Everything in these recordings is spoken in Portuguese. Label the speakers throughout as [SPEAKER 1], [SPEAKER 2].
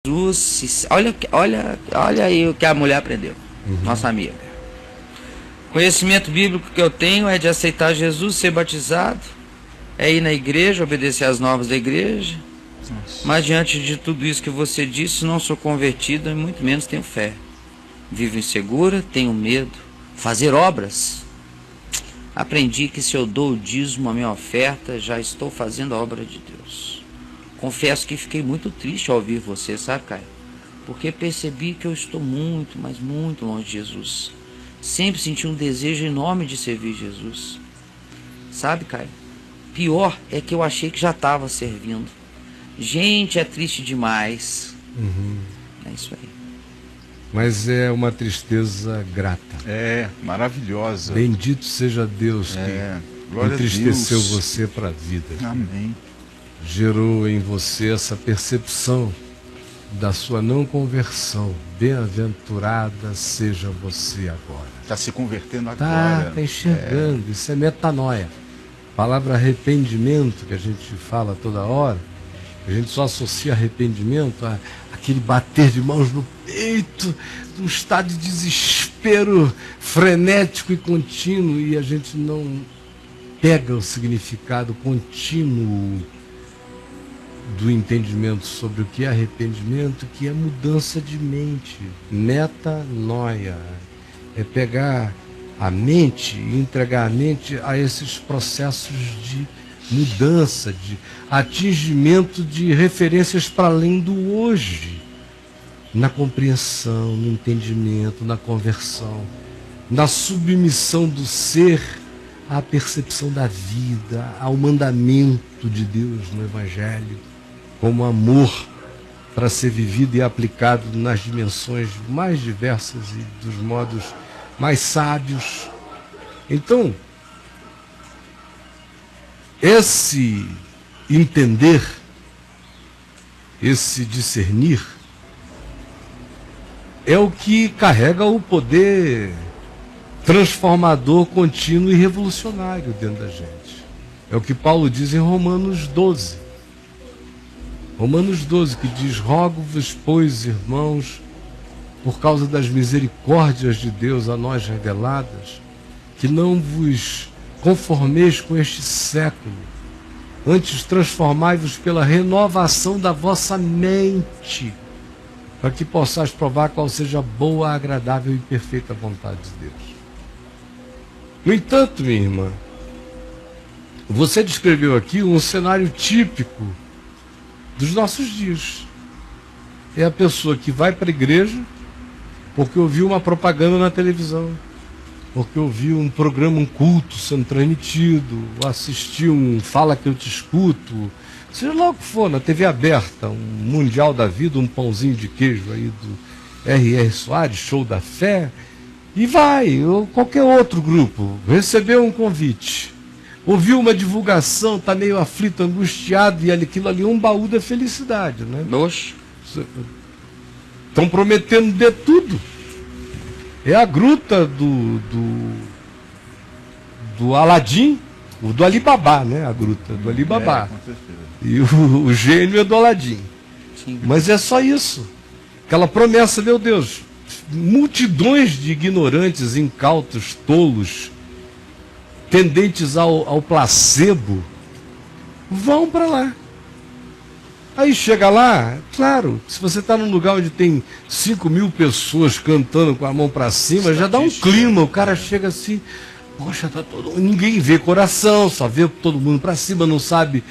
[SPEAKER 1] Jesus, olha aí o que a mulher aprendeu, nossa amiga. Conhecimento bíblico que eu tenho é de aceitar Jesus, ser batizado, é ir na igreja, obedecer às normas da igreja. Mas diante de tudo isso que você disse, não sou convertido e muito menos tenho fé. Vivo insegura, tenho medo. Fazer obras. Aprendi que se eu dou o dízimo, a minha oferta, já estou fazendo a obra de Deus. Confesso que fiquei muito triste ao ouvir você, sabe, Caio? Porque percebi que eu estou muito, mas muito longe de Jesus. Sempre senti um desejo enorme de servir Jesus. Sabe, Caio? Pior é que eu achei que já estava servindo. Gente, é triste demais. É isso aí.
[SPEAKER 2] Mas é uma tristeza grata.
[SPEAKER 3] É, maravilhosa.
[SPEAKER 2] Bendito seja Deus que entristeceu você para a vida.
[SPEAKER 3] Amém.
[SPEAKER 2] Gerou em você essa percepção da sua não conversão. Bem-aventurada seja você agora.
[SPEAKER 3] Está se convertendo agora.
[SPEAKER 2] Está enxergando. Isso é metanoia. A palavra arrependimento, que a gente fala toda hora, a gente só associa arrependimento àquele bater de mãos no peito, num estado de desespero frenético e contínuo, e a gente não pega o significado contínuo do entendimento sobre o que é arrependimento, que é mudança de mente. Metanoia é pegar a mente e entregar a mente a esses processos de mudança, de atingimento de referências para além do hoje, na compreensão, no entendimento, na conversão, na submissão do ser à percepção da vida, ao mandamento de Deus no Evangelho, como amor para ser vivido e aplicado nas dimensões mais diversas e dos modos mais sábios. Então, esse entender, esse discernir, é o que carrega o poder transformador, contínuo e revolucionário dentro da gente. É o que Paulo diz em Romanos 12. Romanos 12, que diz: rogo-vos, pois, irmãos, por causa das misericórdias de Deus a nós reveladas, que não vos conformeis com este século, antes transformai-vos pela renovação da vossa mente, para que possais provar qual seja a boa, agradável e perfeita vontade de Deus. No entanto, minha irmã, você descreveu aqui um cenário típico dos nossos dias. É a pessoa que vai para a igreja porque ouviu uma propaganda na televisão, porque ouviu um programa, um culto sendo transmitido, ou assistiu um Fala Que Eu Te Escuto, seja lá o que for, na TV aberta, um Mundial da Vida, um pãozinho de queijo aí do R.R. Soares, Show da Fé, e vai, ou qualquer outro grupo, recebeu um convite, ouviu uma divulgação, está meio aflito, angustiado, e aquilo ali é um baú da felicidade, né?
[SPEAKER 1] Oxe.
[SPEAKER 2] Estão prometendo de tudo. É a gruta do Aladim, o do Alibabá, né? A gruta do Alibabá.
[SPEAKER 3] Com certeza.
[SPEAKER 2] E o gênio é do Aladim.
[SPEAKER 1] Sim.
[SPEAKER 2] Mas é só isso. Aquela promessa, meu Deus, multidões de ignorantes, incautos, tolos, tendentes ao placebo, vão para lá. Aí chega lá, claro, se você está num lugar onde tem 5.000 pessoas cantando com a mão para cima, já dá um clima, o cara chega assim, poxa, tá ninguém vê coração, só vê todo mundo para cima, não sabe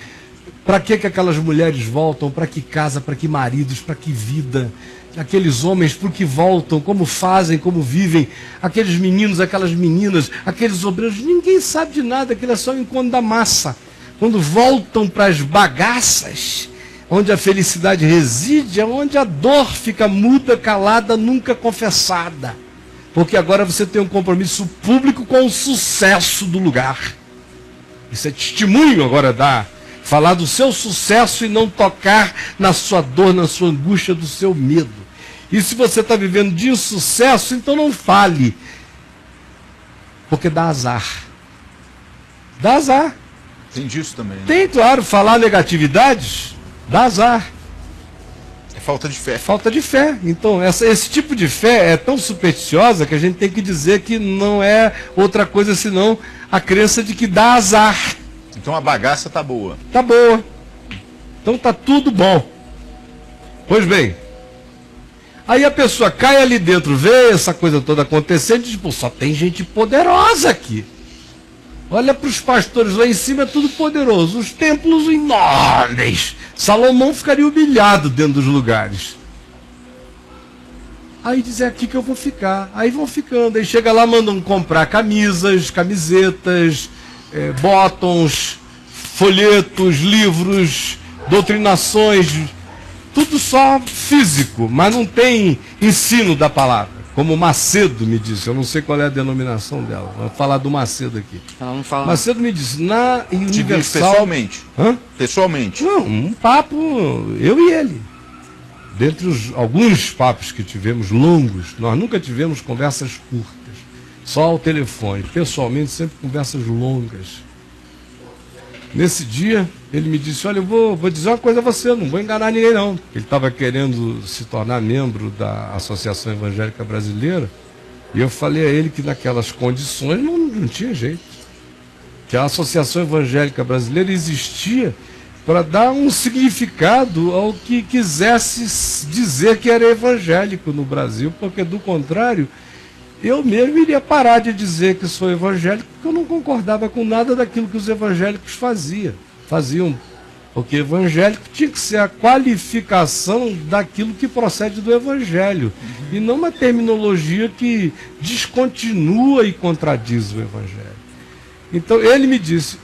[SPEAKER 2] para que aquelas mulheres voltam, para que casa, para que maridos, para que vida, aqueles homens por que voltam, como fazem, como vivem, aqueles meninos, aquelas meninas, aqueles obreiros, ninguém sabe de nada, aquilo é só o encontro da massa. Quando voltam para as bagaças, onde a felicidade reside, é onde a dor fica muda, calada, nunca confessada. Porque agora você tem um compromisso público com o sucesso do lugar. Isso é testemunho agora falar do seu sucesso e não tocar na sua dor, na sua angústia, do seu medo. E se você está vivendo de insucesso, então não fale. Porque dá azar. Dá azar.
[SPEAKER 3] Tem disso também, né?
[SPEAKER 2] Tem, claro, falar negatividades. Dá azar.
[SPEAKER 3] Falta de fé.
[SPEAKER 2] Falta de fé. Então, esse tipo de fé é tão supersticiosa que a gente tem que dizer que não é outra coisa senão a crença de que dá azar.
[SPEAKER 3] Então a bagaça tá boa.
[SPEAKER 2] Tá boa. Então tá tudo bom. Pois bem, aí a pessoa cai ali dentro, vê essa coisa toda acontecendo e diz, pô, só tem gente poderosa aqui. Olha para os pastores lá em cima, é tudo poderoso. Os templos enormes. Salomão ficaria humilhado dentro dos lugares. Aí diz, é aqui que eu vou ficar. Aí vão ficando. Aí chega lá, mandam comprar camisas, camisetas, bottoms, folhetos, livros, doutrinações. Tudo só físico, mas não tem ensino da palavra. Como Macedo me disse, eu não sei qual é a denominação dela, vou falar do Macedo aqui.
[SPEAKER 1] Ela não fala.
[SPEAKER 2] Macedo me disse, na Universal...
[SPEAKER 3] Pessoalmente?
[SPEAKER 2] Hã?
[SPEAKER 3] Pessoalmente?
[SPEAKER 2] Não, um papo, eu e ele. Dentre alguns papos que tivemos longos, nós nunca tivemos conversas curtas, só ao telefone. Pessoalmente, sempre conversas longas. Nesse dia, ele me disse, olha, eu vou dizer uma coisa a você, não vou enganar ninguém não. Ele estava querendo se tornar membro da Associação Evangélica Brasileira, e eu falei a ele que naquelas condições não tinha jeito. Que a Associação Evangélica Brasileira existia para dar um significado ao que quisesse dizer que era evangélico no Brasil, porque do contrário, eu mesmo iria parar de dizer que sou evangélico, porque eu não concordava com nada daquilo que os evangélicos faziam. Porque evangélico tinha que ser a qualificação daquilo que procede do evangelho, e não uma terminologia que descontinua e contradiz o evangelho. Então ele me disse,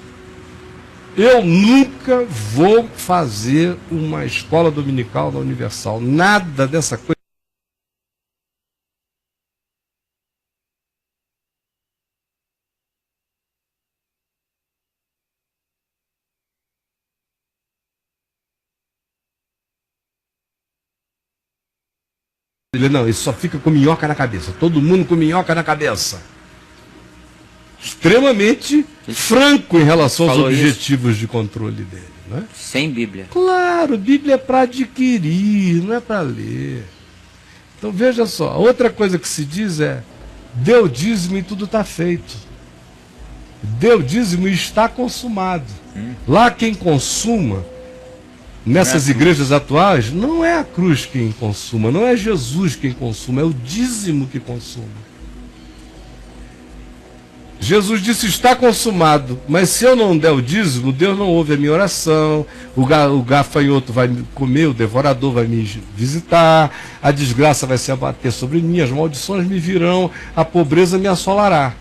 [SPEAKER 2] eu nunca vou fazer uma escola dominical na Universal, nada dessa coisa. Ele, não, isso só fica com minhoca na cabeça. Todo mundo com minhoca na cabeça. Extremamente franco em relação aos objetivos de controle dele. Né?
[SPEAKER 1] Sem Bíblia.
[SPEAKER 2] Claro, Bíblia é para adquirir, não é para ler. Então veja só, a outra coisa que se diz é, dê o dízimo e tudo está feito. Dê o dízimo e está consumado. Lá quem consuma, nessas igrejas atuais, não é a cruz quem consuma, não é Jesus quem consuma, é o dízimo que consuma. Jesus disse, está consumado, mas se eu não der o dízimo, Deus não ouve a minha oração, o gafanhoto vai me comer, o devorador vai me visitar, a desgraça vai se abater sobre mim, as maldições me virão, a pobreza me assolará.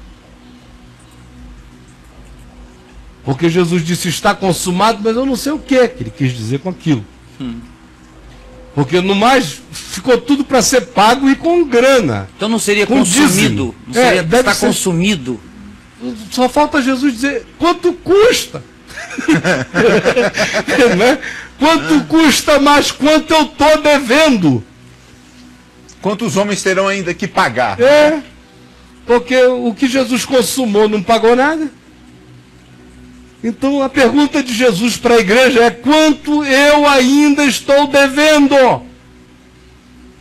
[SPEAKER 2] Porque Jesus disse, está consumado, mas eu não sei o que ele quis dizer com aquilo. Porque no mais, ficou tudo para ser pago e com grana.
[SPEAKER 1] Então não seria consumido, não seria estar consumido.
[SPEAKER 2] Só falta Jesus dizer, quanto custa? Né? Quanto custa, mas quanto eu estou devendo?
[SPEAKER 3] Quantos homens terão ainda que pagar?
[SPEAKER 2] Porque o que Jesus consumou não pagou nada. Então a pergunta de Jesus para a igreja é, quanto eu ainda estou devendo?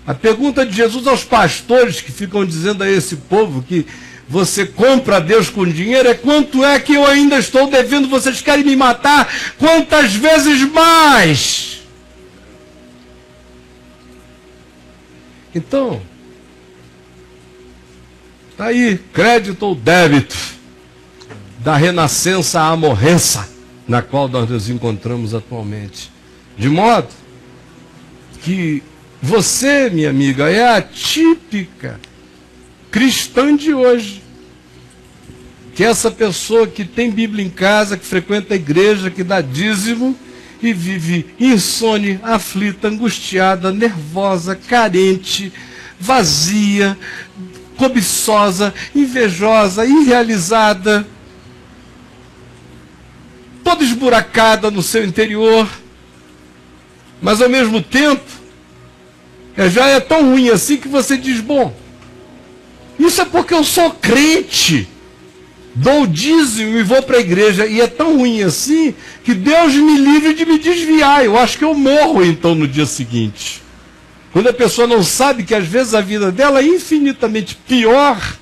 [SPEAKER 2] A pergunta de Jesus aos pastores que ficam dizendo a esse povo que você compra a Deus com dinheiro é, quanto é que eu ainda estou devendo? Vocês querem me matar? Quantas vezes mais? Então, está aí, crédito ou débito, da renascença à morrença, na qual nós nos encontramos atualmente. De modo que você, minha amiga, é a típica cristã de hoje. Que é essa pessoa que tem Bíblia em casa, que frequenta a igreja, que dá dízimo e vive insone, aflita, angustiada, nervosa, carente, vazia, cobiçosa, invejosa, irrealizada, toda esburacada no seu interior, mas ao mesmo tempo já é tão ruim assim que você diz, bom, isso é porque eu sou crente, dou o dízimo e vou para a igreja, e é tão ruim assim que Deus me livre de me desviar, eu acho que eu morro então no dia seguinte. Quando a pessoa não sabe que às vezes a vida dela é infinitamente pior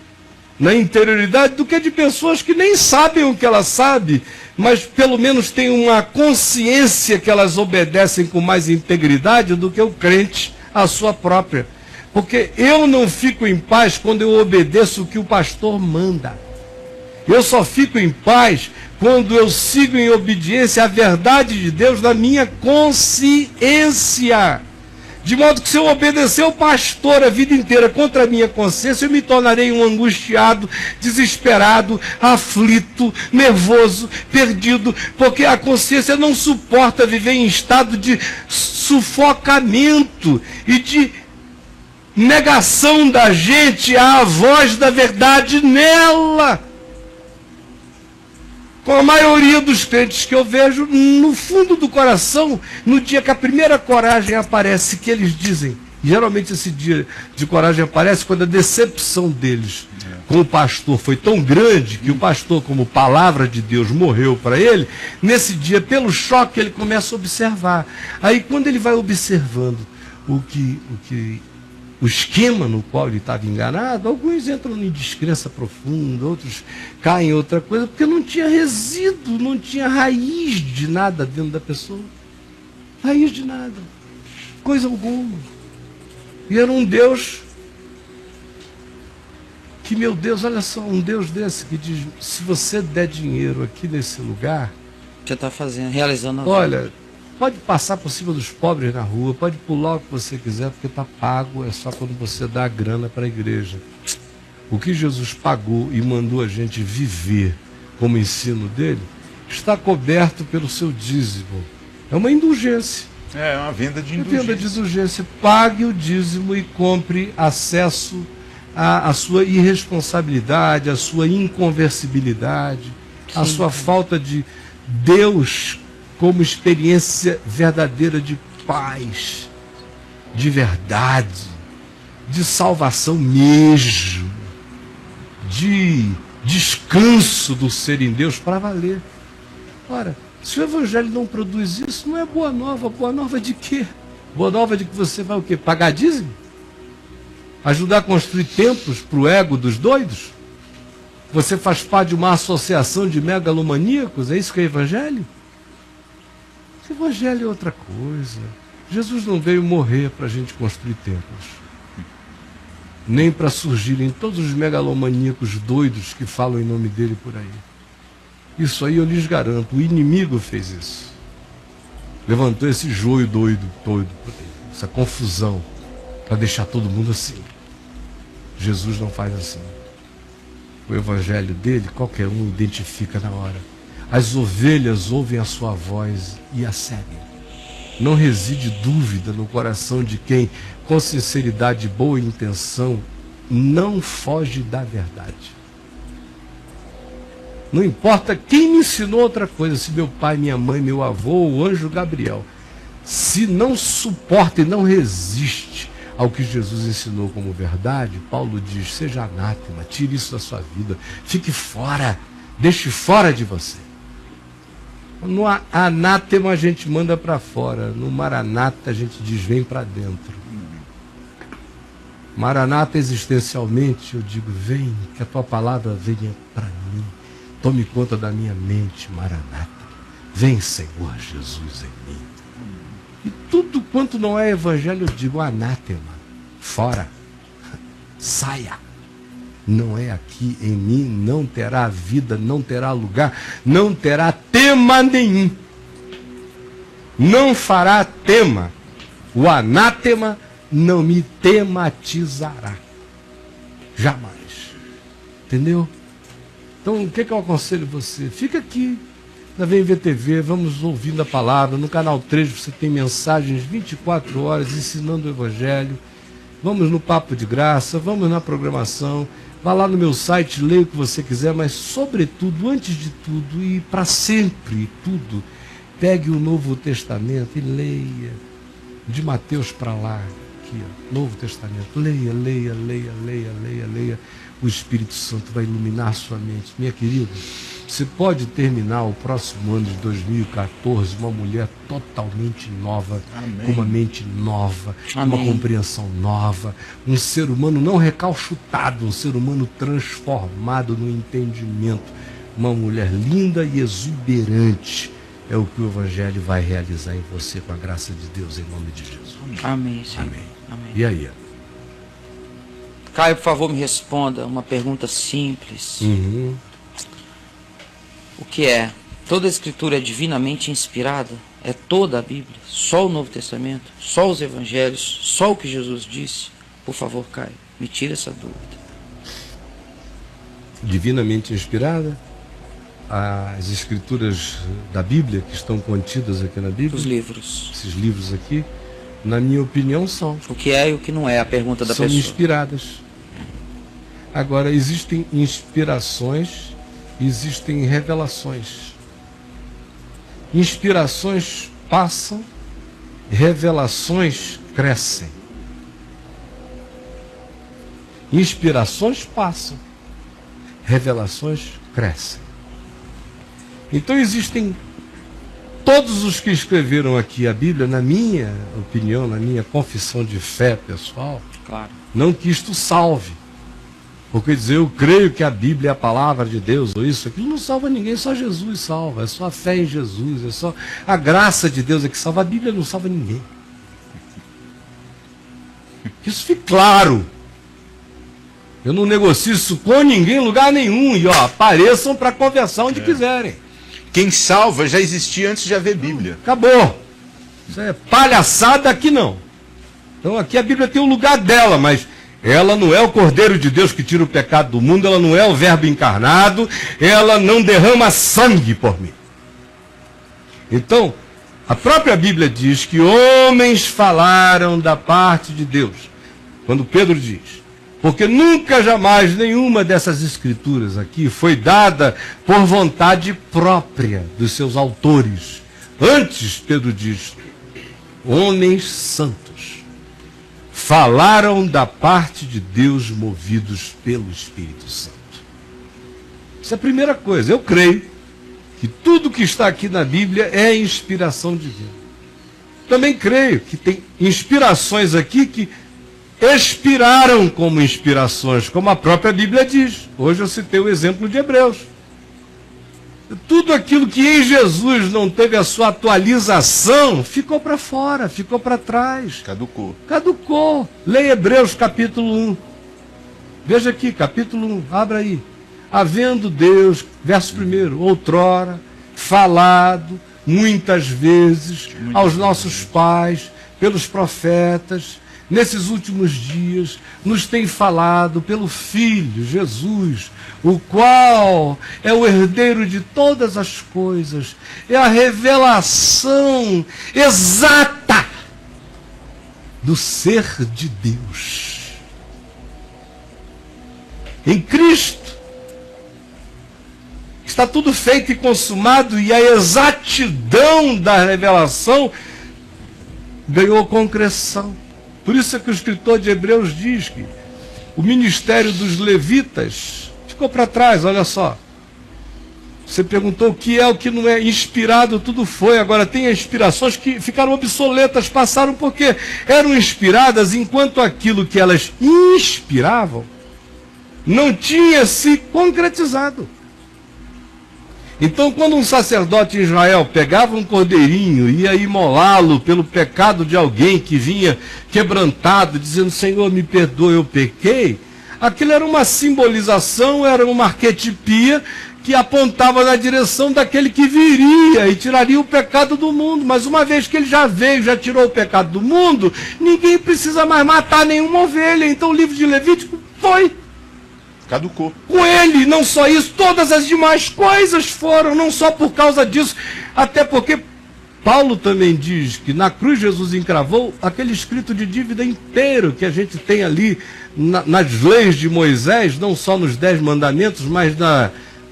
[SPEAKER 2] na interioridade do que de pessoas que nem sabem o que ela sabe, mas pelo menos têm uma consciência que elas obedecem com mais integridade do que o crente à sua própria. Porque eu não fico em paz quando eu obedeço o que o pastor manda. Eu só fico em paz quando eu sigo em obediência à verdade de Deus na minha consciência. De modo que se eu obedecer ao pastor a vida inteira contra a minha consciência, eu me tornarei um angustiado, desesperado, aflito, nervoso, perdido, porque a consciência não suporta viver em estado de sufocamento e de negação da gente à voz da verdade nela. Com a maioria dos crentes que eu vejo, no fundo do coração, no dia que a primeira coragem aparece, que eles dizem, geralmente esse dia de coragem aparece quando a decepção deles com o pastor foi tão grande, que o pastor, como palavra de Deus, morreu para ele, nesse dia, pelo choque, ele começa a observar. Aí, quando ele vai observando o esquema no qual ele estava enganado, alguns entram em descrença profunda, outros caem em outra coisa, porque não tinha resíduo, não tinha raiz de nada dentro da pessoa. Raiz de nada. Coisa alguma. E era um Deus que, meu Deus, olha só, um Deus desse que diz, se você der dinheiro aqui nesse lugar,
[SPEAKER 1] Você está realizando a
[SPEAKER 2] olha, pode passar por cima dos pobres na rua, pode pular o que você quiser, porque está pago, é só quando você dá a grana para a igreja. O que Jesus pagou e mandou a gente viver como ensino dele, está coberto pelo seu dízimo. É uma indulgência.
[SPEAKER 3] É uma venda de
[SPEAKER 2] É
[SPEAKER 3] indulgência.
[SPEAKER 2] venda de indulgência. Pague o dízimo e compre acesso à sua irresponsabilidade, à sua inconversibilidade, à sua falta de Deus como experiência verdadeira de paz, de verdade, de salvação mesmo, de descanso do ser em Deus para valer. Ora, se o Evangelho não produz isso, não é boa nova. Boa nova de quê? Boa nova de que você vai o quê? Pagar dízimo? Ajudar a construir templos para o ego dos doidos? Você faz parte de uma associação de megalomaníacos? É isso que é Evangelho? O Evangelho é outra coisa. Jesus não veio morrer para a gente construir templos, nem para surgirem todos os megalomaníacos doidos que falam em nome dele por aí. Isso aí eu lhes garanto, o inimigo fez isso. Levantou esse joio doido, essa confusão, para deixar todo mundo assim. Jesus não faz assim. O evangelho dele, qualquer um identifica na hora. As ovelhas ouvem a sua voz e a seguem. Não reside dúvida no coração de quem, com sinceridade e boa intenção, não foge da verdade. Não importa quem me ensinou outra coisa, se meu pai, minha mãe, meu avô, o anjo Gabriel, se não suporta e não resiste ao que Jesus ensinou como verdade, Paulo diz, seja anátema, tire isso da sua vida, fique fora, deixe fora de você. No anátema a gente manda para fora, no maranata a gente diz, vem para dentro. Maranata existencialmente, eu digo, vem, que a tua palavra venha para mim. Tome conta da minha mente, Maranata. Vem, Senhor Jesus, em mim. E tudo quanto não é evangelho, eu digo anátema. Fora. Saia. Não é aqui em mim, não terá vida, não terá lugar, não terá tema nenhum. Não fará tema. O anátema não me tematizará. Jamais. Entendeu? Então, o que eu aconselho você? Fica aqui, na VMVTV, vamos ouvindo a palavra. No canal 3 você tem mensagens 24 horas ensinando o Evangelho. Vamos no Papo de Graça, vamos na programação. Vá lá no meu site, leia o que você quiser, mas sobretudo, antes de tudo e para sempre tudo, pegue o Novo Testamento e leia. De Mateus para lá, aqui, ó, Novo Testamento. Leia, leia, leia, leia, leia, leia. O Espírito Santo vai iluminar sua mente. Minha querida, Você pode terminar o próximo ano de 2014 uma mulher totalmente nova,
[SPEAKER 3] Amém.
[SPEAKER 2] com uma mente nova, com uma
[SPEAKER 1] Amém.
[SPEAKER 2] compreensão nova, um ser humano não recalchutado, um ser humano transformado no entendimento, uma mulher linda e exuberante. É o que o Evangelho vai realizar em você, com a graça de Deus, em nome de Jesus.
[SPEAKER 1] Amém, Senhor.
[SPEAKER 2] Amém.
[SPEAKER 1] Amém.
[SPEAKER 2] E aí?
[SPEAKER 1] Caio, por favor, me responda uma pergunta simples. O que é? Toda a Escritura é divinamente inspirada? É toda a Bíblia? Só o Novo Testamento? Só os Evangelhos? Só o que Jesus disse? Por favor, Caio, me tira essa dúvida.
[SPEAKER 2] Divinamente inspirada? As escrituras da Bíblia, que estão contidas aqui na Bíblia,
[SPEAKER 1] Os livros.
[SPEAKER 2] esses livros aqui, na minha opinião, são
[SPEAKER 1] O que é e o que não é a pergunta da
[SPEAKER 2] são
[SPEAKER 1] pessoa.
[SPEAKER 2] inspiradas. Agora, existem inspirações, existem revelações. Inspirações passam, revelações crescem. Inspirações passam, revelações crescem. Então existem todos os que escreveram aqui a Bíblia, na minha opinião, na minha confissão de fé pessoal,
[SPEAKER 1] Claro.
[SPEAKER 2] não que isto salve. Porque dizer eu creio que a Bíblia é a palavra de Deus, ou isso, aquilo não salva ninguém, só Jesus salva. É só a fé em Jesus, é só a graça de Deus é que salva. A Bíblia não salva ninguém. Que isso fique claro. Eu não negocio isso com ninguém em lugar nenhum. E ó, apareçam para conversar onde quiserem.
[SPEAKER 3] Quem salva já existia antes de haver Bíblia.
[SPEAKER 2] Acabou. Isso é palhaçada, aqui não. Então aqui a Bíblia tem o lugar dela, mas ela não é o Cordeiro de Deus que tira o pecado do mundo, ela não é o Verbo encarnado, ela não derrama sangue por mim. Então, a própria Bíblia diz que homens falaram da parte de Deus. Quando Pedro diz, porque nunca jamais nenhuma dessas escrituras aqui foi dada por vontade própria dos seus autores. Antes, Pedro diz, homens santos falaram da parte de Deus movidos pelo Espírito Santo. Essa é a primeira coisa. Eu creio que tudo que está aqui na Bíblia é inspiração divina. Também creio que tem inspirações aqui que expiraram como inspirações, como a própria Bíblia diz. Hoje eu citei o exemplo de Hebreus. Tudo aquilo que em Jesus não teve a sua atualização, ficou para fora, ficou para trás.
[SPEAKER 3] Caducou.
[SPEAKER 2] Caducou. Leia Hebreus capítulo 1. Veja aqui, capítulo 1, abra aí. Havendo Deus, verso 1, outrora, falado muitas vezes aos nossos pais, pelos profetas, nesses últimos dias, nos tem falado pelo Filho, Jesus, o qual é o herdeiro de todas as coisas, é a revelação exata do ser de Deus. Em Cristo está tudo feito e consumado, e a exatidão da revelação ganhou concreção. Por isso é que o escritor de Hebreus diz que o ministério dos levitas ficou para trás, olha só. Você perguntou o que é, o que não é. Inspirado tudo foi, agora tem inspirações que ficaram obsoletas, passaram porque eram inspiradas enquanto aquilo que elas inspiravam não tinha se concretizado. Então, quando um sacerdote em Israel pegava um cordeirinho e ia imolá-lo pelo pecado de alguém que vinha quebrantado, dizendo, Senhor, me perdoe, eu pequei, aquilo era uma simbolização, era uma arquetipia que apontava na direção daquele que viria e tiraria o pecado do mundo. Mas uma vez que ele já veio, já tirou o pecado do mundo, ninguém precisa mais matar nenhuma ovelha. Então o livro de Levítico foi.
[SPEAKER 3] Caducou.
[SPEAKER 2] Com ele, não só isso, todas as demais coisas foram, não só por causa disso, até porque Paulo também diz que na cruz Jesus encravou aquele escrito de dívida inteiro que a gente tem ali nas leis de Moisés, não só nos 10 mandamentos, mas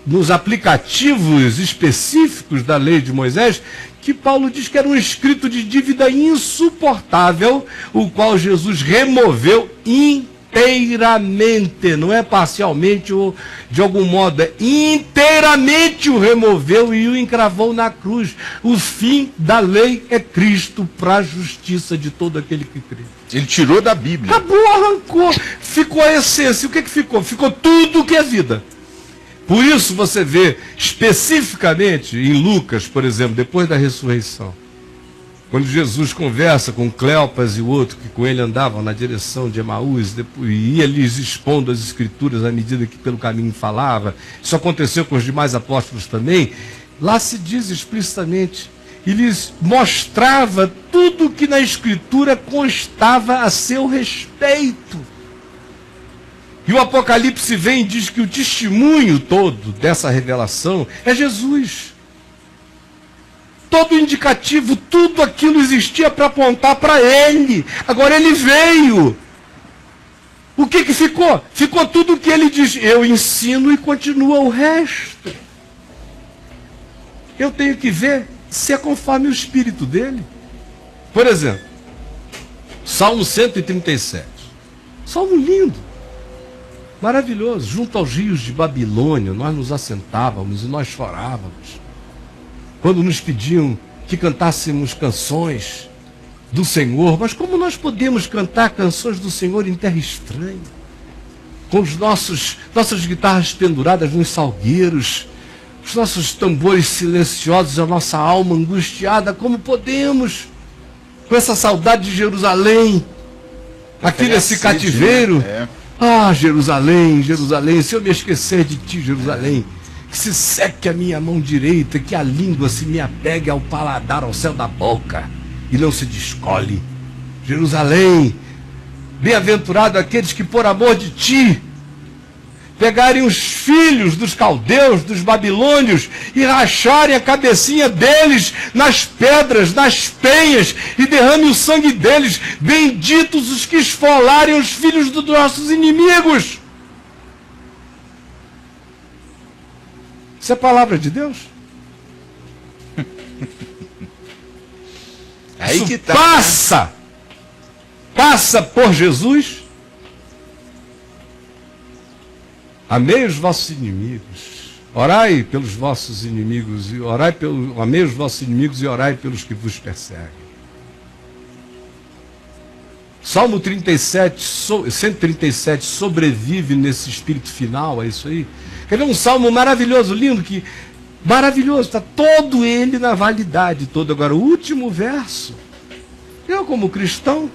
[SPEAKER 2] nos aplicativos específicos da lei de Moisés, que Paulo diz que era um escrito de dívida insuportável, o qual Jesus removeu inteiramente. inteiramente, não é parcialmente ou de algum modo, é inteiramente o removeu e o encravou na cruz. O fim da lei é Cristo para a justiça de todo aquele que crê.
[SPEAKER 3] Ele tirou da Bíblia.
[SPEAKER 2] Acabou, arrancou, ficou a essência. O que ficou? Ficou tudo que é vida. Por isso você vê especificamente em Lucas, por exemplo, depois da ressurreição, quando Jesus conversa com Cleopas e o outro que com ele andavam na direção de Emaús, e ia lhes expondo as escrituras à medida que pelo caminho falava, isso aconteceu com os demais apóstolos também, lá se diz explicitamente, e lhes mostrava tudo que na escritura constava a seu respeito. E o Apocalipse vem e diz que o testemunho todo dessa revelação é Jesus. Todo indicativo, tudo aquilo existia para apontar para ele. Agora ele veio. O que ficou? Ficou tudo o que ele diz. Eu ensino e continua o resto. Eu tenho que ver se é conforme o espírito dele. Por exemplo, Salmo 137. Salmo lindo. Maravilhoso. Junto aos rios de Babilônia, nós nos assentávamos e nós chorávamos. Quando nos pediam que cantássemos canções do Senhor, mas como nós podemos cantar canções do Senhor em terra estranha? Com os nossas guitarras penduradas nos salgueiros, os nossos tambores silenciosos, a nossa alma angustiada, como podemos? Com essa saudade de Jerusalém, aqui nesse cativeiro.
[SPEAKER 3] Né?
[SPEAKER 2] Ah, Jerusalém, Jerusalém, se eu me esquecer de ti, Jerusalém, que se seque a minha mão direita, que a língua se me apegue ao paladar, ao céu da boca, e não se descole. Jerusalém, bem-aventurado aqueles que por amor de ti pegarem os filhos dos caldeus, dos babilônios, e racharem a cabecinha deles nas pedras, nas penhas, e derramem o sangue deles. Benditos os que esfolarem os filhos dos nossos inimigos. Isso é palavra de Deus?
[SPEAKER 3] Aí
[SPEAKER 2] isso
[SPEAKER 3] que tá.
[SPEAKER 2] Passa por Jesus. Amei os vossos inimigos. Orai pelos vossos inimigos e amei os vossos inimigos e orai pelos que vos perseguem. Salmo 137 sobrevive nesse espírito final, é isso aí. Quer ver um salmo maravilhoso, lindo, maravilhoso, está todo ele na validade toda. Agora, o último verso, eu como cristão,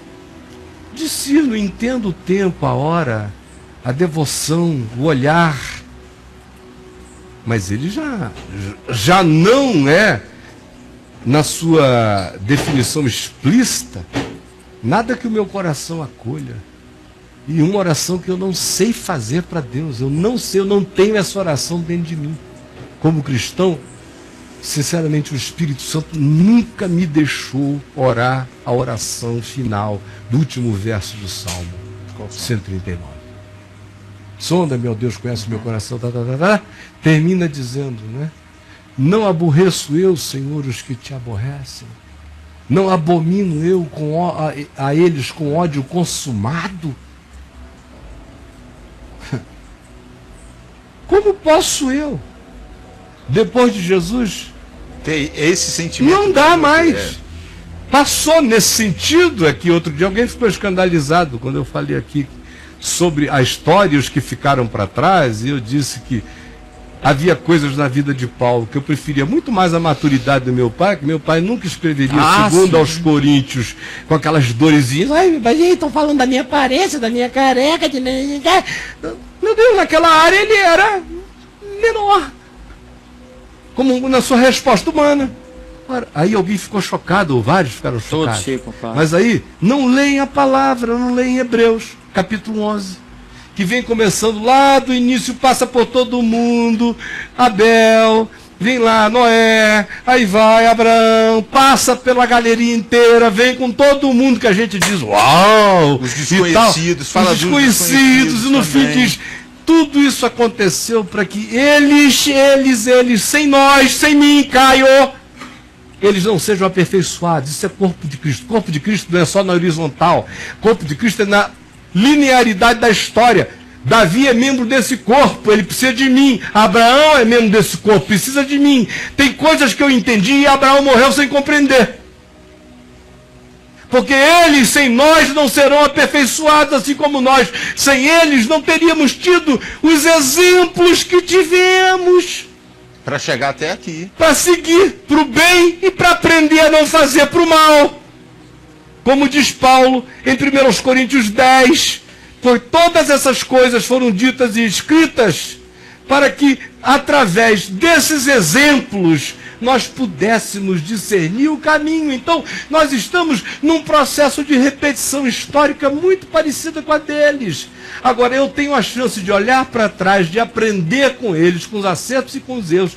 [SPEAKER 2] discerno, entendo o tempo, a hora, a devoção, o olhar, mas ele já não é, na sua definição explícita, nada que o meu coração acolha. E uma oração que eu não sei fazer para Deus. Eu não tenho essa oração dentro de mim. Como cristão, sinceramente, o Espírito Santo nunca me deixou orar a oração final do último verso do Salmo 139. Sonda, meu Deus, conhece o meu coração. Termina dizendo, né? Não aborreço eu, Senhor, os que te aborrecem. Não abomino eu a eles com ódio consumado. Como posso eu, depois de Jesus,
[SPEAKER 3] ter esse sentimento?
[SPEAKER 2] Não dá mais. Passou nesse sentido. É que outro dia alguém ficou escandalizado quando eu falei aqui sobre a história e os que ficaram para trás, e eu disse que havia coisas na vida de Paulo que eu preferia muito mais a maturidade do meu pai, que meu pai nunca escreveria segundo aos Coríntios, com aquelas dorezinhas. Ai, mas estão falando da minha aparência, da minha careca, de... Meu Deus, naquela área ele era menor, como na sua resposta humana. Aí alguém ficou chocado, ou vários ficaram chocados. Mas aí, não leem a palavra, não leem Hebreus, capítulo 11, que vem começando lá do início, passa por todo mundo, Abel, vem lá Noé, aí vai Abraão, passa pela galeria inteira, vem com todo mundo que a gente diz, uau!
[SPEAKER 3] Os desconhecidos,
[SPEAKER 2] fala dos desconhecidos, e no fim diz, tudo isso aconteceu para que eles, sem nós, sem mim, Caio, eles não sejam aperfeiçoados. Isso é corpo de Cristo. Corpo de Cristo não é só na horizontal. Corpo de Cristo é na linearidade da história. Davi é membro desse corpo, ele precisa de mim. Abraão é membro desse corpo, precisa de mim. Tem coisas que eu entendi e Abraão morreu sem compreender. Porque eles sem nós não serão aperfeiçoados, assim como nós sem eles não teríamos tido os exemplos que tivemos.
[SPEAKER 3] Para chegar até aqui.
[SPEAKER 2] Para seguir para o bem e para aprender a não fazer para o mal. Como diz Paulo em 1 Coríntios 10, pois todas essas coisas foram ditas e escritas para que, através desses exemplos, nós pudéssemos discernir o caminho. Então, nós estamos num processo de repetição histórica muito parecida com a deles. Agora, eu tenho a chance de olhar para trás, de aprender com eles, com os acertos e com os erros,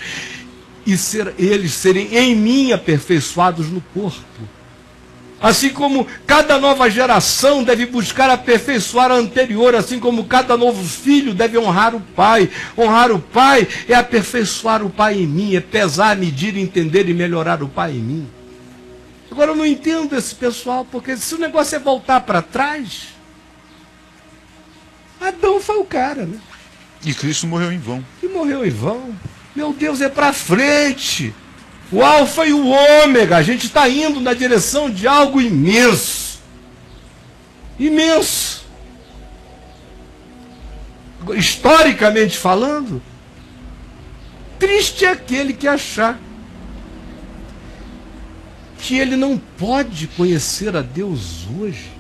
[SPEAKER 2] e eles serem em mim aperfeiçoados no corpo. Assim como cada nova geração deve buscar aperfeiçoar a anterior, assim como cada novo filho deve honrar o pai. Honrar o pai é aperfeiçoar o pai em mim, é pesar, medir, entender e melhorar o pai em mim. Agora eu não entendo esse pessoal, porque se o negócio é voltar para trás, Adão foi o cara, né?
[SPEAKER 3] E Cristo morreu em vão.
[SPEAKER 2] E morreu em vão. Meu Deus, é para frente. O alfa e o ômega, a gente está indo na direção de algo imenso. Imenso. Historicamente falando, triste é aquele que achar que ele não pode conhecer a Deus hoje,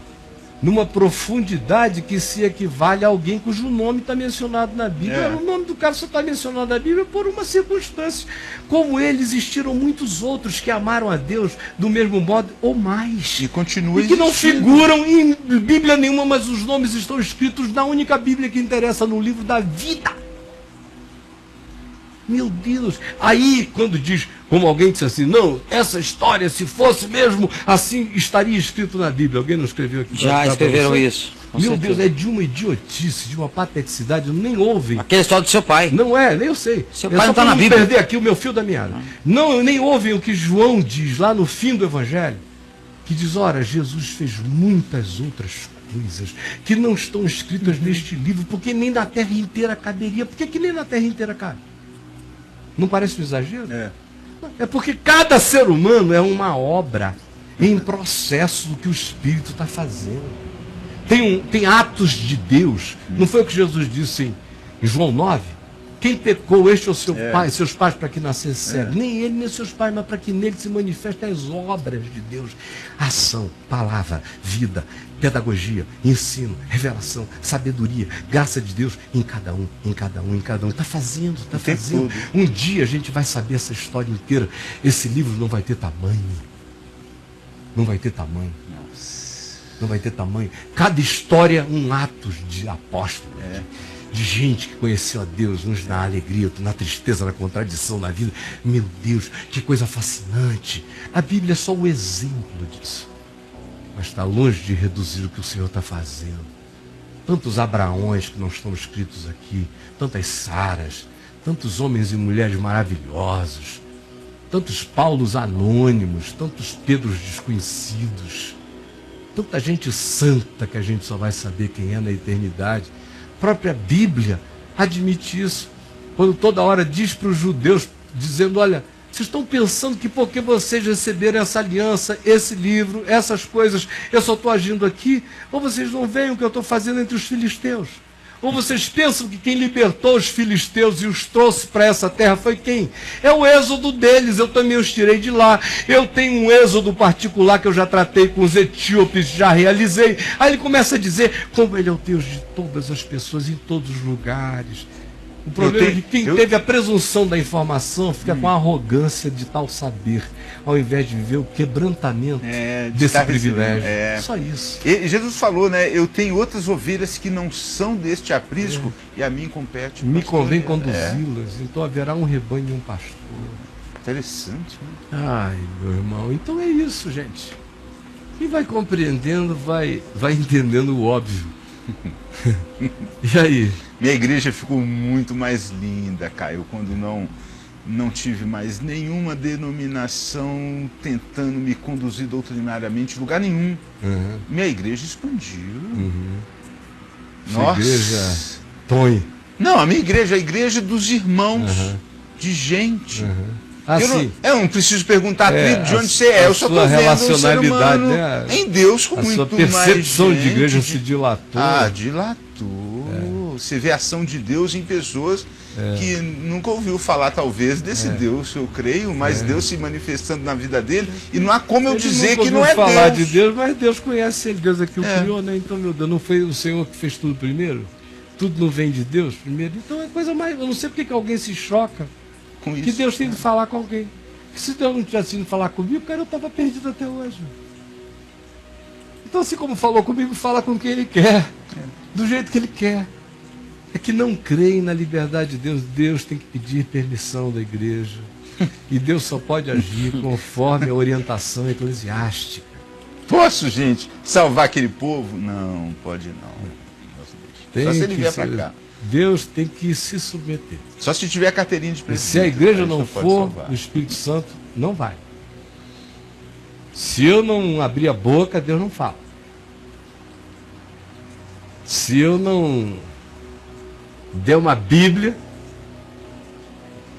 [SPEAKER 2] numa profundidade que se equivale a alguém cujo nome está mencionado na Bíblia. O nome do cara só está mencionado na Bíblia por uma circunstância. Como ele, existiram muitos outros que amaram a Deus do mesmo modo ou mais.
[SPEAKER 3] E continua
[SPEAKER 2] e que não
[SPEAKER 3] existindo.
[SPEAKER 2] figuram em Bíblia nenhuma, mas os nomes estão escritos na única Bíblia que interessa, no livro da vida. Meu Deus. Aí, quando diz, como alguém disse assim, não, essa história, se fosse mesmo assim, estaria escrito na Bíblia. Alguém não escreveu aqui?
[SPEAKER 1] Já escreveram isso.
[SPEAKER 2] Meu Deus, é de uma idiotice, de uma pateticidade, nem ouvem.
[SPEAKER 1] Aquela história do seu pai.
[SPEAKER 2] Não é, nem eu sei.
[SPEAKER 1] Seu pai não está na Bíblia.
[SPEAKER 2] Perder aqui o meu fio da meada. Não, nem ouvem o que João diz lá no fim do Evangelho, que diz, ora, Jesus fez muitas outras coisas que não estão escritas neste livro, porque nem na terra inteira caberia. Por que nem na terra inteira cabe? Não parece um exagero? É porque cada ser humano é uma obra em processo do que o Espírito está fazendo. Tem atos de Deus. Não foi o que Jesus disse em João 9? Quem pecou, este é o seu pai, seus pais para que nascesse cego. Nem ele, nem seus pais, mas para que nele se manifestem as obras de Deus. Ação, palavra, vida, pedagogia, ensino, revelação, sabedoria, graça de Deus em cada um, em cada um, em cada um. Está fazendo, está fazendo. Um dia a gente vai saber essa história inteira. Esse livro não vai ter tamanho. Não vai ter tamanho. Não vai ter tamanho. Cada história, um ato de apóstolo. De gente que conheceu a Deus, uns na alegria, outros na tristeza, na contradição, na vida. Meu Deus, que coisa fascinante. A Bíblia é só o exemplo disso. Mas está longe de reduzir o que o Senhor está fazendo. Tantos Abraões que não estão escritos aqui, tantas Saras, tantos homens e mulheres maravilhosos, tantos Paulos anônimos, tantos Pedros desconhecidos, tanta gente santa que a gente só vai saber quem é na eternidade. A própria Bíblia admite isso, quando toda hora diz para os judeus, dizendo, olha, vocês estão pensando que porque vocês receberam essa aliança, esse livro, essas coisas, eu só estou agindo aqui, ou vocês não veem o que eu estou fazendo entre os filisteus? Ou vocês pensam que quem libertou os filisteus e os trouxe para essa terra foi quem? É o êxodo deles, eu também os tirei de lá. Eu tenho um êxodo particular que eu já tratei com os etíopes, já realizei. Aí ele começa a dizer como ele é o Deus de todas as pessoas, em todos os lugares. O problema é que quem teve a presunção da informação fica com a arrogância de tal saber, ao invés de viver o quebrantamento desse privilégio. Só isso.
[SPEAKER 3] E Jesus falou, né? Eu tenho outras ovelhas que não são deste aprisco e a mim compete.
[SPEAKER 2] Me convém conduzi-las, então haverá um rebanho e um pastor.
[SPEAKER 3] Interessante, né?
[SPEAKER 2] Ai, meu irmão, então é isso, gente. Quem vai compreendendo vai entendendo o óbvio. E aí?
[SPEAKER 3] Minha igreja ficou muito mais linda, Caio, quando não tive mais nenhuma denominação tentando me conduzir doutrinariamente em lugar nenhum. Minha igreja expandiu.
[SPEAKER 2] Sua igreja Tonho.
[SPEAKER 3] Não, a minha igreja é a igreja dos irmãos, de gente. Eu não preciso perguntar de onde você é, eu só estou vendo o ser humano em Deus com muito mais gente.
[SPEAKER 2] A percepção de igreja se dilatou.
[SPEAKER 3] Dilatou. Você vê a ação de Deus em pessoas que nunca ouviu falar, talvez, desse Deus, eu creio, mas Deus se manifestando na vida dele, e não há como eu dizer que não é Deus.
[SPEAKER 2] Falar de Deus, mas Deus conhece ele, Deus é que o criou, né? Então, meu Deus, não foi o Senhor que fez tudo primeiro? Tudo não vem de Deus primeiro? Então é coisa mais... Eu não sei porque que alguém se choca com isso, que Deus tem de falar com alguém. Que se Deus não tivesse ido falar comigo, cara, eu estava perdido até hoje. Então, assim como falou comigo, fala com quem ele quer, do jeito que ele quer. É que não creem na liberdade de Deus. Deus tem que pedir permissão da igreja. E Deus só pode agir conforme a orientação eclesiástica.
[SPEAKER 3] Posso, gente, salvar aquele povo? Não, pode não. Só se ele vier para cá.
[SPEAKER 2] Deus tem que se submeter.
[SPEAKER 3] Só se tiver carteirinha de presidente.
[SPEAKER 2] Se a igreja não for o Espírito Santo, não vai. Se eu não abrir a boca, Deus não fala. Se eu não der uma Bíblia,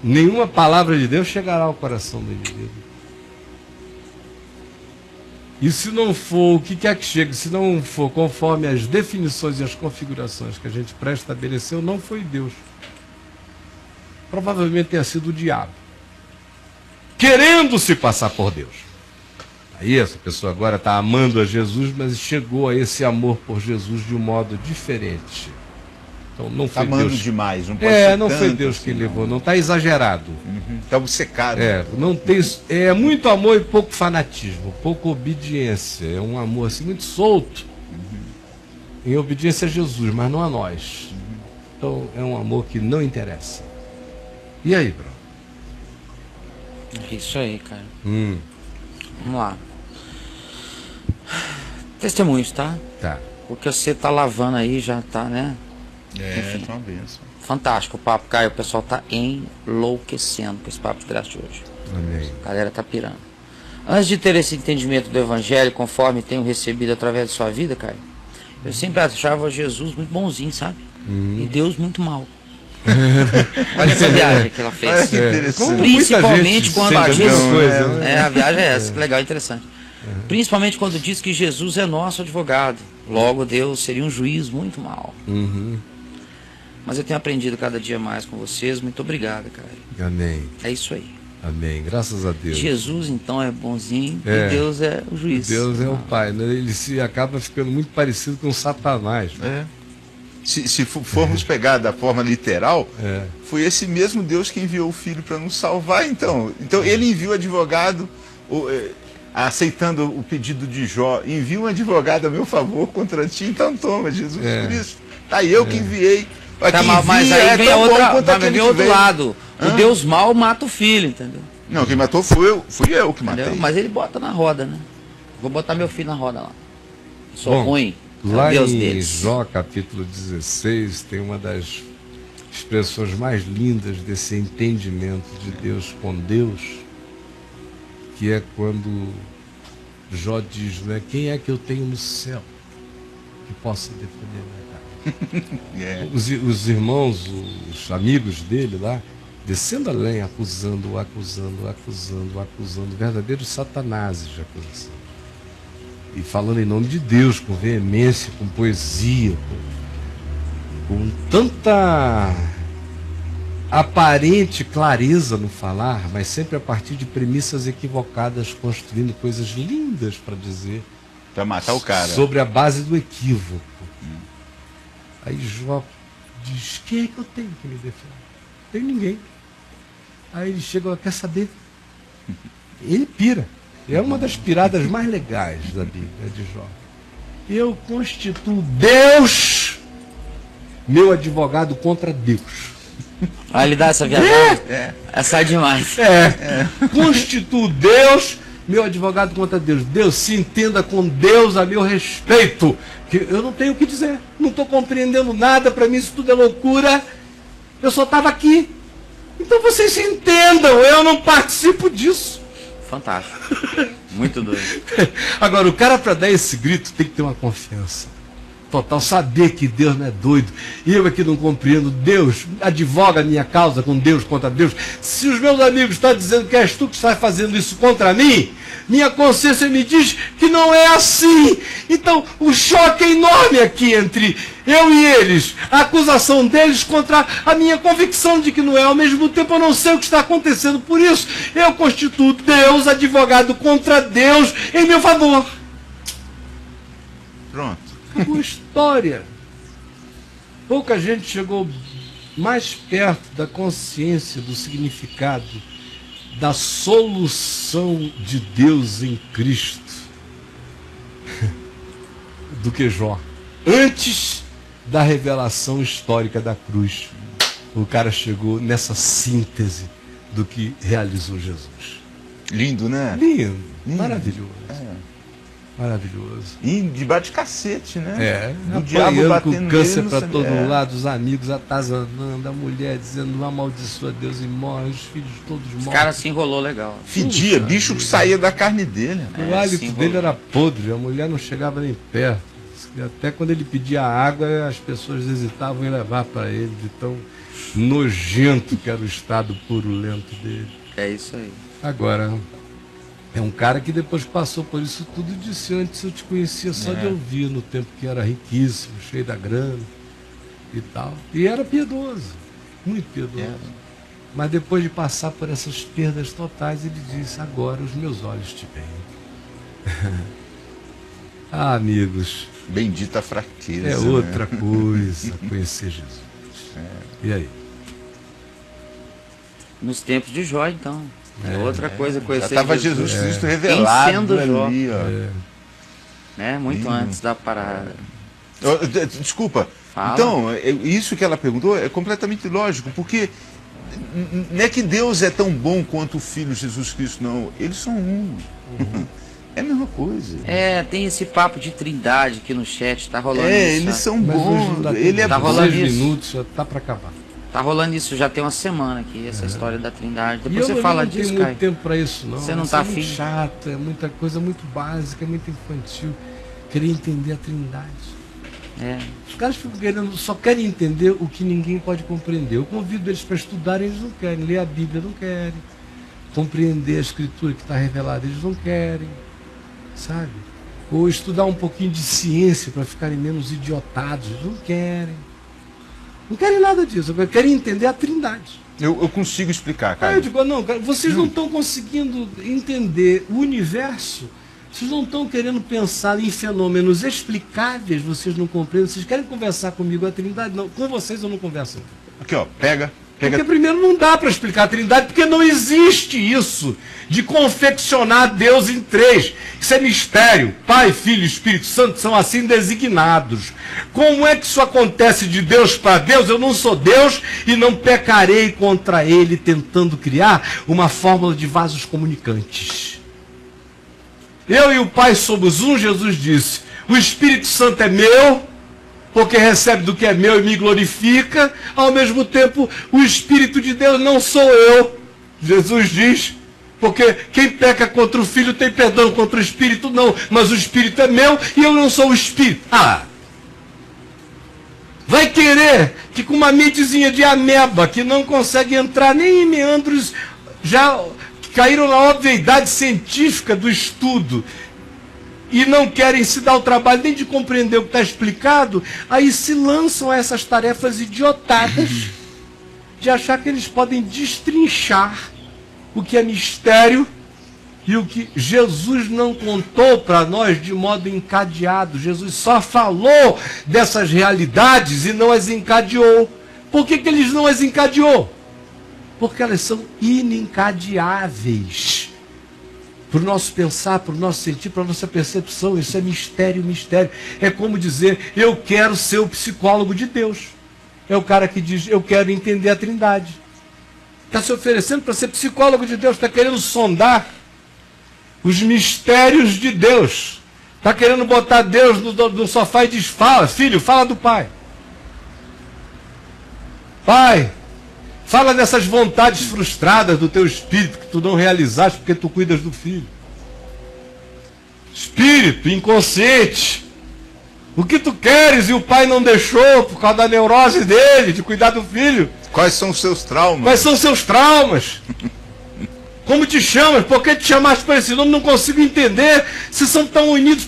[SPEAKER 2] nenhuma palavra de Deus chegará ao coração do indivíduo. E se não for o que quer que chegue, se não for conforme as definições e as configurações que a gente pré-estabeleceu, não foi Deus. Provavelmente tenha sido o diabo, querendo se passar por Deus. Aí essa pessoa agora está amando a Jesus, mas chegou a esse amor por Jesus de um modo diferente. Então não foi
[SPEAKER 3] amando
[SPEAKER 2] Deus
[SPEAKER 3] demais, não pode ser
[SPEAKER 2] não
[SPEAKER 3] tanto,
[SPEAKER 2] foi Deus que levou, não está exagerado.
[SPEAKER 3] Está obcecado.
[SPEAKER 2] Não tem, muito amor e pouco fanatismo, pouca obediência. É um amor assim muito solto, em obediência a Jesus, mas não a nós. Então é um amor que não interessa. E aí, bro?
[SPEAKER 1] É isso aí, cara. Vamos lá. Testemunhos, tá?
[SPEAKER 2] Tá.
[SPEAKER 1] O que você tá lavando aí já tá, né?
[SPEAKER 3] Enfim, uma benção.
[SPEAKER 1] Fantástico o papo, Caio. O pessoal tá enlouquecendo com esse papo de graça de hoje.
[SPEAKER 2] Amém.
[SPEAKER 1] A galera tá pirando. Antes de ter esse entendimento do Evangelho, conforme tenho recebido através de sua vida, Caio, eu sempre achava Jesus muito bonzinho, sabe? E Deus muito mal. Olha essa viagem que ela fez. Principalmente quando a viagem é essa, que legal, interessante. Principalmente quando diz que Jesus é nosso advogado. Logo Deus seria um juiz muito mau. Mas eu tenho aprendido cada dia mais com vocês. Muito obrigado, cara.
[SPEAKER 2] Amém.
[SPEAKER 1] É isso aí.
[SPEAKER 2] Amém. Graças a Deus.
[SPEAKER 1] Jesus então é bonzinho e Deus é o juiz.
[SPEAKER 2] Deus é o Pai, né? Ele se acaba ficando muito parecido com Satanás. Né?
[SPEAKER 3] Se formos pegar da forma literal, foi esse mesmo Deus que enviou o Filho para nos salvar, então. Então ele enviou o advogado, aceitando o pedido de Jó, envia um advogado a meu favor contra ti, então toma, Jesus Cristo. Tá, eu que enviei.
[SPEAKER 1] Mas aí vem outro lado. O Deus mau mata o filho, entendeu?
[SPEAKER 3] Não, quem matou fui eu que matei.
[SPEAKER 1] Mas ele bota na roda, né? Vou botar meu filho na roda lá. Sou ruim.
[SPEAKER 2] Lá
[SPEAKER 1] Deus
[SPEAKER 2] em
[SPEAKER 1] deles.
[SPEAKER 2] Jó, capítulo 16, tem uma das expressões mais lindas desse entendimento de Deus com Deus, que é quando Jó diz, né, quem é que eu tenho no céu que possa defender minha casa? Os irmãos, os amigos dele lá, descendo além, acusando, verdadeiros satanases de acusação. E falando em nome de Deus, com veemência, com poesia, com tanta aparente clareza no falar, mas sempre a partir de premissas equivocadas, construindo coisas lindas para dizer.
[SPEAKER 3] Para matar o cara.
[SPEAKER 2] Sobre a base do equívoco. Aí Jó diz, quem é que eu tenho que me defender? Não tem ninguém. Aí ele chega, quer saber? Ele pira. É uma das piradas mais legais da Bíblia de Jó. Eu constituo Deus meu advogado contra Deus.
[SPEAKER 1] Ah, ele dá essa viagem? Essa é demais.
[SPEAKER 2] Constituo Deus meu advogado contra Deus. Deus, se entenda com Deus a meu respeito. Que eu não tenho o que dizer. Não estou compreendendo nada. Para mim isso tudo é loucura. Eu só estava aqui. Então vocês se entendam. Eu não participo disso.
[SPEAKER 1] Fantástico. Muito doido.
[SPEAKER 2] Agora, o cara para dar esse grito tem que ter uma confiança. total, saber que Deus não é doido. Eu aqui não compreendo. Deus advoga a minha causa com Deus contra Deus. Se os meus amigos estão dizendo que és tu que estás fazendo isso contra mim, minha consciência me diz que não é assim. Então o choque é enorme aqui entre eu e eles, a acusação deles contra a minha convicção de que não é. Ao mesmo tempo eu não sei o que está acontecendo. Por isso eu constituo Deus advogado contra Deus em meu favor.
[SPEAKER 3] Pronto.
[SPEAKER 2] Acabou a história. Pouca gente chegou mais perto da consciência, do significado, da solução de Deus em Cristo do que Jó. Antes da revelação histórica da cruz, o cara chegou nessa síntese do que realizou Jesus.
[SPEAKER 3] Lindo, né?
[SPEAKER 2] Lindo. Maravilhoso. Maravilhoso.
[SPEAKER 3] E de bate-cacete, né?
[SPEAKER 2] O diabo batendo com câncer para todo lado, os amigos atazanando, a mulher dizendo amaldiçoa Deus e morre, os filhos todos mortos.
[SPEAKER 1] Os caras se enrolou legal.
[SPEAKER 3] Fedia, bicho que saía da carne dele.
[SPEAKER 2] O hálito dele era podre, a mulher não chegava nem perto. Até quando ele pedia água, as pessoas hesitavam em levar para ele, de tão nojento que era o estado purulento dele.
[SPEAKER 1] É isso aí.
[SPEAKER 2] Agora, é um cara que depois passou por isso tudo, disse: antes eu te conhecia só de ouvir, no tempo que era riquíssimo, cheio da grana e tal. E era piedoso, muito piedoso. Mas depois de passar por essas perdas totais, ele disse: agora os meus olhos te veem. Ah, amigos,
[SPEAKER 3] bendita fraqueza.
[SPEAKER 2] é outra coisa conhecer Jesus. E aí?
[SPEAKER 1] Nos tempos de Jó, então. É outra coisa conhecer
[SPEAKER 3] Já estava Jesus Cristo revelado ali, ó.
[SPEAKER 1] Né? Muito antes da parada.
[SPEAKER 3] Desculpa.
[SPEAKER 1] Fala.
[SPEAKER 3] Então, isso que ela perguntou é completamente lógico, porque não é que Deus é tão bom quanto o Filho Jesus Cristo, não. Eles são um. É a mesma coisa.
[SPEAKER 1] Tem esse papo de trindade aqui no chat, tá rolando isso.
[SPEAKER 3] Eles são bons.
[SPEAKER 2] Ele
[SPEAKER 3] é
[SPEAKER 1] tá rolando
[SPEAKER 2] 6
[SPEAKER 1] isso.
[SPEAKER 2] minutos, já tá para acabar.
[SPEAKER 1] Tá rolando isso já tem uma semana aqui, essa história da trindade.
[SPEAKER 2] E
[SPEAKER 1] Depois
[SPEAKER 2] eu
[SPEAKER 1] você fala
[SPEAKER 2] não
[SPEAKER 1] disso,
[SPEAKER 2] tenho
[SPEAKER 1] Caio.
[SPEAKER 2] muito tempo para isso, não.
[SPEAKER 1] Você não
[SPEAKER 2] Isso
[SPEAKER 1] tá
[SPEAKER 2] é muito
[SPEAKER 1] afim?
[SPEAKER 2] chato, é muita coisa muito básica, é muito infantil. Querer entender a trindade. Os caras ficam querendo, só querem entender o que ninguém pode compreender. Eu convido eles para estudarem, eles não querem. Ler a Bíblia, não querem. Compreender a Escritura que está revelada, eles não querem. Sabe? Ou estudar um pouquinho de ciência para ficarem menos idiotados, eles não querem. Não querem nada disso, querem entender a trindade.
[SPEAKER 3] Eu consigo explicar, cara.
[SPEAKER 2] Aí eu digo: não, cara, vocês não estão conseguindo entender o universo. Vocês não estão querendo pensar em fenômenos explicáveis, vocês não compreendem. Vocês querem conversar comigo a trindade? Não, com vocês eu não converso.
[SPEAKER 3] Aqui, ó, pega.
[SPEAKER 2] Porque primeiro não dá para explicar a trindade, porque não existe isso de confeccionar Deus em 3. Isso é mistério. Pai, Filho e Espírito Santo são assim designados. Como é que isso acontece de Deus para Deus? Eu não sou Deus e não pecarei contra Ele tentando criar uma fórmula de vasos comunicantes. Eu e o Pai somos um, Jesus disse. O Espírito Santo é meu, porque recebe do que é meu e me glorifica. Ao mesmo tempo, o Espírito de Deus não sou eu. Jesus diz, porque quem peca contra o Filho tem perdão, contra o Espírito não. Mas o Espírito é meu e eu não sou o Espírito. Vai querer que com uma mentezinha de ameba, que não consegue entrar nem em meandros, já caíram na obviedade científica do estudo, e não querem se dar o trabalho nem de compreender o que está explicado, aí se lançam a essas tarefas idiotadas de achar que eles podem destrinchar o que é mistério e o que Jesus não contou para nós de modo encadeado. Jesus só falou dessas realidades e não as encadeou. Por que eles não as encadeou? Porque elas são inencadeáveis. Para o nosso pensar, para o nosso sentir, para a nossa percepção. Isso é mistério, mistério. É como dizer: eu quero ser o psicólogo de Deus. É o cara que diz: eu quero entender a trindade. Está se oferecendo para ser psicólogo de Deus, está querendo sondar os mistérios de Deus. Está querendo botar Deus no sofá e diz: fala, filho, fala do Pai. Pai, fala dessas vontades frustradas do teu espírito que tu não realizaste porque tu cuidas do filho. Espírito inconsciente, O que tu queres e o pai não deixou por causa da neurose dele, de cuidar do filho.
[SPEAKER 3] Quais são os seus traumas?
[SPEAKER 2] Quais são os seus traumas? Como te chamas? Por que te chamaste por esse nome? Não consigo entender se são tão unidos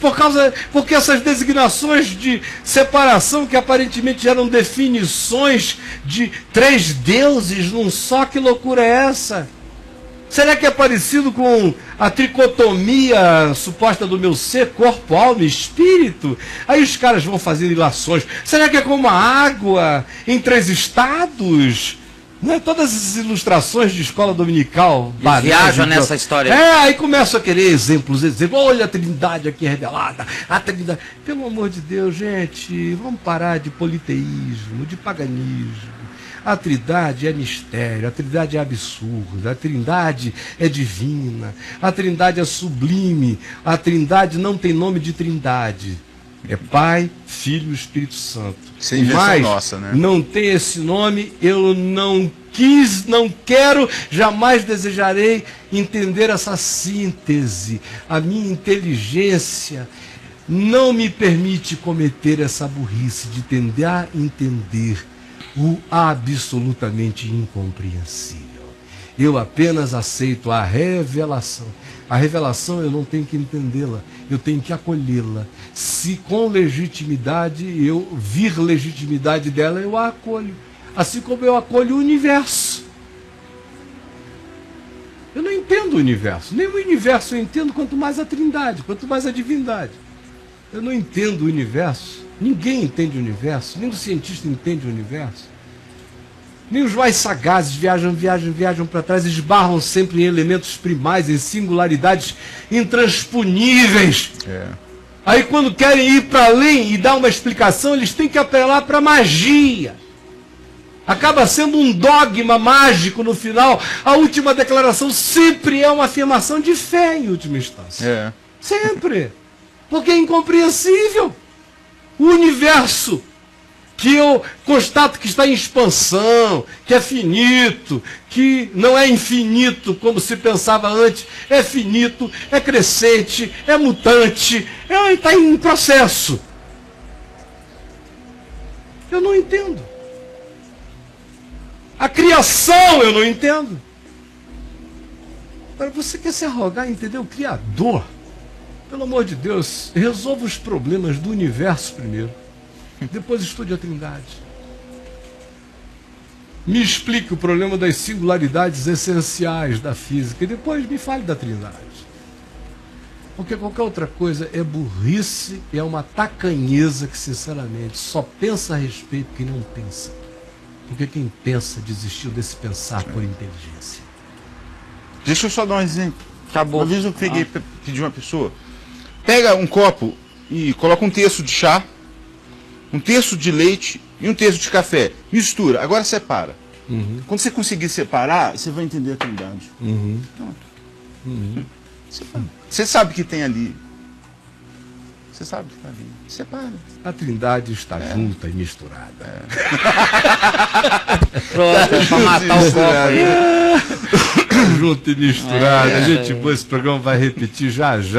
[SPEAKER 2] porque essas designações de separação que aparentemente eram definições de 3 deuses num só, que loucura é essa? Será que é parecido com a tricotomia suposta do meu ser, corpo, alma e espírito? Aí os caras vão fazendo ilações. Será que é como a água em 3 estados? Não é? Todas as ilustrações de escola dominical.
[SPEAKER 1] Viajam nessa história.
[SPEAKER 2] Aí começam a querer exemplos. Olha a Trindade aqui revelada. A Trindade. Pelo amor de Deus, gente, vamos parar de politeísmo, de paganismo. A Trindade é mistério, a Trindade é absurda, a Trindade é divina, a Trindade é sublime, a Trindade não tem nome de Trindade. É Pai, Filho e Espírito Santo.
[SPEAKER 3] Isso é invenção
[SPEAKER 2] mas
[SPEAKER 3] nossa, né?
[SPEAKER 2] Não tem esse nome, eu não quis, não quero, jamais desejarei entender essa síntese. A minha inteligência não me permite cometer essa burrice de tentar entender o absolutamente incompreensível. Eu apenas aceito a revelação. A revelação eu não tenho que entendê-la, eu tenho que acolhê-la. Se com legitimidade eu vir legitimidade dela, eu a acolho. Assim como eu acolho o universo. Eu não entendo o universo. Nem o universo eu entendo, quanto mais a Trindade, quanto mais a divindade. Eu não entendo o universo. Ninguém entende o universo, nem o cientista entende o universo. Nem os mais sagazes viajam para trás, esbarram sempre em elementos primais, em singularidades intransponíveis. Aí quando querem ir para além e dar uma explicação, eles têm que apelar para a magia. Acaba sendo um dogma mágico no final. A última declaração sempre é uma afirmação de fé, em última instância. Sempre. Porque é incompreensível. O universo, que eu constato que está em expansão, que é finito, que não é infinito como se pensava antes, é finito, é crescente, é mutante, está em processo. Eu não entendo. A criação eu não entendo. Agora, você quer se arrogar, entender o Criador? Pelo amor de Deus, resolva os problemas do universo primeiro. Depois estude a Trindade. Me explique o problema das singularidades essenciais da física e depois me fale da Trindade. Porque qualquer outra coisa é burrice e é uma tacanheza que, sinceramente, só pensa a respeito quem não pensa. Porque quem pensa desistiu desse pensar por inteligência.
[SPEAKER 3] Deixa eu só dar um exemplo.
[SPEAKER 1] Acabou.
[SPEAKER 3] Uma vez eu pedi uma pessoa, pega um copo e coloca um terço de chá, um terço de leite e um terço de café. Mistura, agora separa. Quando você conseguir separar, você vai entender a Trindade. Você sabe que tem ali. Você sabe que está ali. Separa.
[SPEAKER 2] A Trindade está junta e misturada.
[SPEAKER 1] Pronto, para matar o copo aí.
[SPEAKER 2] Junta e misturada. Gente boa, esse programa vai repetir já já.